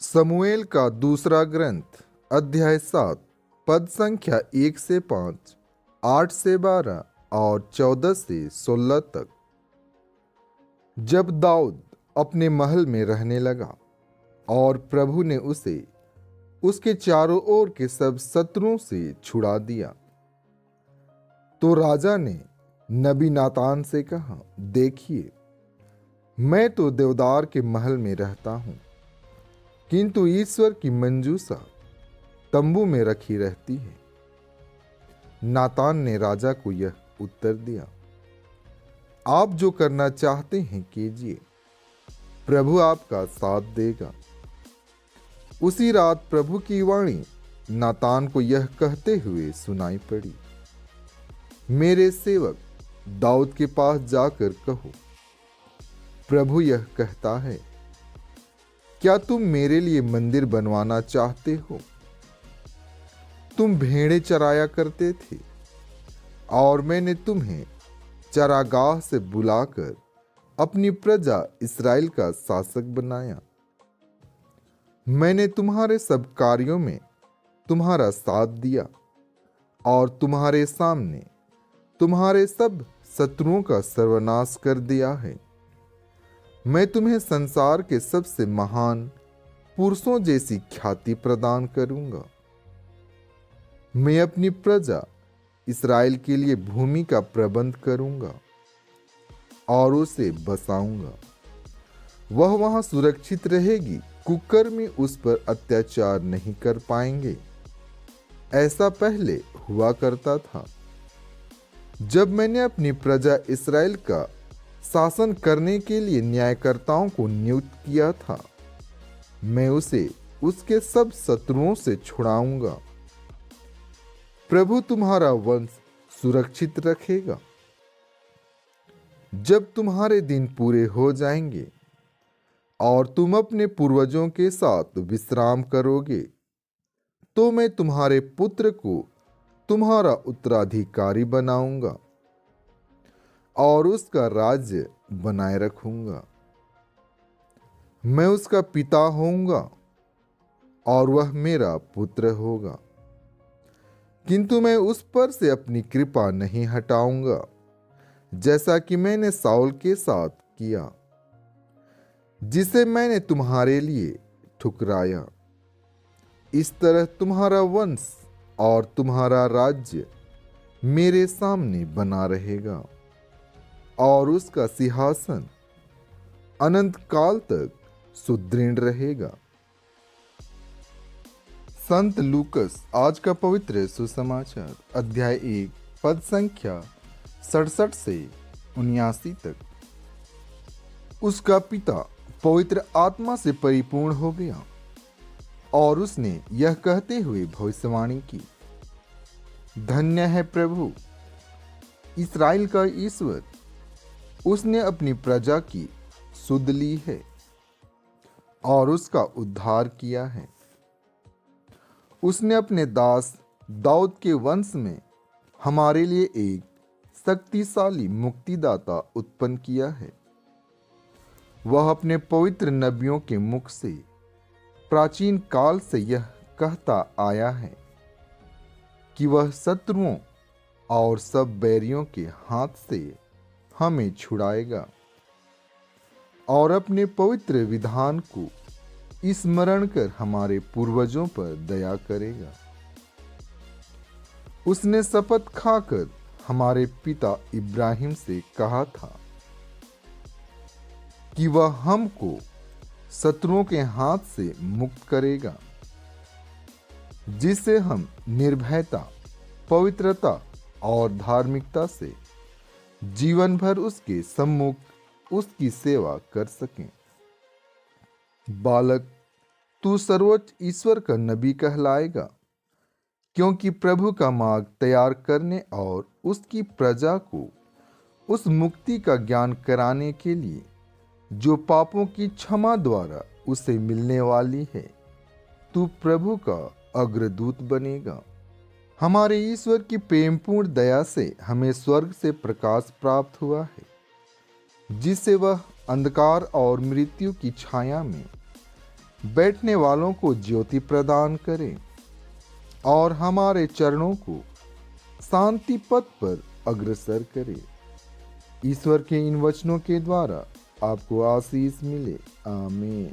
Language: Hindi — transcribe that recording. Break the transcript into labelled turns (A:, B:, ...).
A: समूएल का दूसरा ग्रंथ अध्याय 7 पद संख्या 1 से 5, 8 से 12 और 14 से 16 तक। जब दाऊद अपने महल में रहने लगा और प्रभु ने उसे उसके चारों ओर के सब शत्रुओं से छुड़ा दिया, तो राजा ने नबी नातान से कहा, देखिए, मैं तो देवदार के महल में रहता हूं, किंतु ईश्वर की मंजूसा तंबू में रखी रहती है। नातान ने राजा को यह उत्तर दिया, आप जो करना चाहते हैं कीजिए, प्रभु आपका साथ देगा। उसी रात प्रभु की वाणी नातान को यह कहते हुए सुनाई पड़ी, मेरे सेवक दाऊद के पास जाकर कहो, प्रभु यह कहता है, क्या तुम मेरे लिए मंदिर बनवाना चाहते हो? तुम भेड़ें चराया करते थे और मैंने तुम्हें चरागाह से बुलाकर अपनी प्रजा इस्राएल का शासक बनाया। मैंने तुम्हारे सब कार्यों में तुम्हारा साथ दिया और तुम्हारे सामने तुम्हारे सब शत्रुओं का सर्वनाश कर दिया है। मैं तुम्हें संसार के सबसे महान पुरुषों जैसी ख्याति प्रदान करूंगा। मैं अपनी प्रजा इस्राएल के लिए भूमि का प्रबंध करूंगा और उसे बसाऊंगा। वह वहां सुरक्षित रहेगी, कुकर्मी उस पर अत्याचार नहीं कर पाएंगे। ऐसा पहले हुआ करता था, जब मैंने अपनी प्रजा इस्राएल का शासन करने के लिए न्यायकर्ताओं को नियुक्त किया था। मैं उसे उसके सब शत्रुओं से छुड़ाऊंगा। प्रभु तुम्हारा वंश सुरक्षित रखेगा। जब तुम्हारे दिन पूरे हो जाएंगे और तुम अपने पूर्वजों के साथ विश्राम करोगे, तो मैं तुम्हारे पुत्र को तुम्हारा उत्तराधिकारी बनाऊंगा और उसका राज्य बनाए रखूंगा। मैं उसका पिता होऊंगा और वह मेरा पुत्र होगा, किंतु मैं उस पर से अपनी कृपा नहीं हटाऊंगा, जैसा कि मैंने साउल के साथ किया, जिसे मैंने तुम्हारे लिए ठुकराया। इस तरह तुम्हारा वंश और तुम्हारा राज्य मेरे सामने बना रहेगा और उसका सिंहासन अनंत काल तक सुदृढ़ रहेगा। संत लूकस आज का पवित्र सुसमाचार अध्याय 1 पद संख्या 67 से 79 तक। उसका पिता पवित्र आत्मा से परिपूर्ण हो गया और उसने यह कहते हुए भविष्यवाणी की, धन्य है प्रभु इस्राएल का ईश्वर, उसने अपनी प्रजा की सुध ली है और उसका उद्धार किया है। उसने अपने दास दाऊद के वंश में हमारे लिए एक शक्तिशाली मुक्तिदाता उत्पन्न किया है। वह अपने पवित्र नबियों के मुख से प्राचीन काल से यह कहता आया है कि वह शत्रुओं और सब बैरियों के हाथ से हमें छुड़ाएगा और अपने पवित्र विधान को स्मरण कर हमारे पूर्वजों पर दया करेगा। उसने शपथ खाकर हमारे पिता इब्राहिम से कहा था कि वह हमको शत्रुओं के हाथ से मुक्त करेगा, जिससे हम निर्भयता, पवित्रता और धार्मिकता से जीवन भर उसके सम्मुख उसकी सेवा कर सकें। बालक, तू सर्वोच्च ईश्वर का नबी कहलाएगा, क्योंकि प्रभु का मार्ग तैयार करने और उसकी प्रजा को उस मुक्ति का ज्ञान कराने के लिए जो पापों की क्षमा द्वारा उसे मिलने वाली है, तू प्रभु का अग्रदूत बनेगा। हमारे ईश्वर की प्रेमपूर्ण दया से हमें स्वर्ग से प्रकाश प्राप्त हुआ है, जिससे वह अंधकार और मृत्यु की छाया में बैठने वालों को ज्योति प्रदान करें और हमारे चरणों को शांति पथ पर अग्रसर करें। ईश्वर के इन वचनों के द्वारा आपको आशीष मिले। आमीन।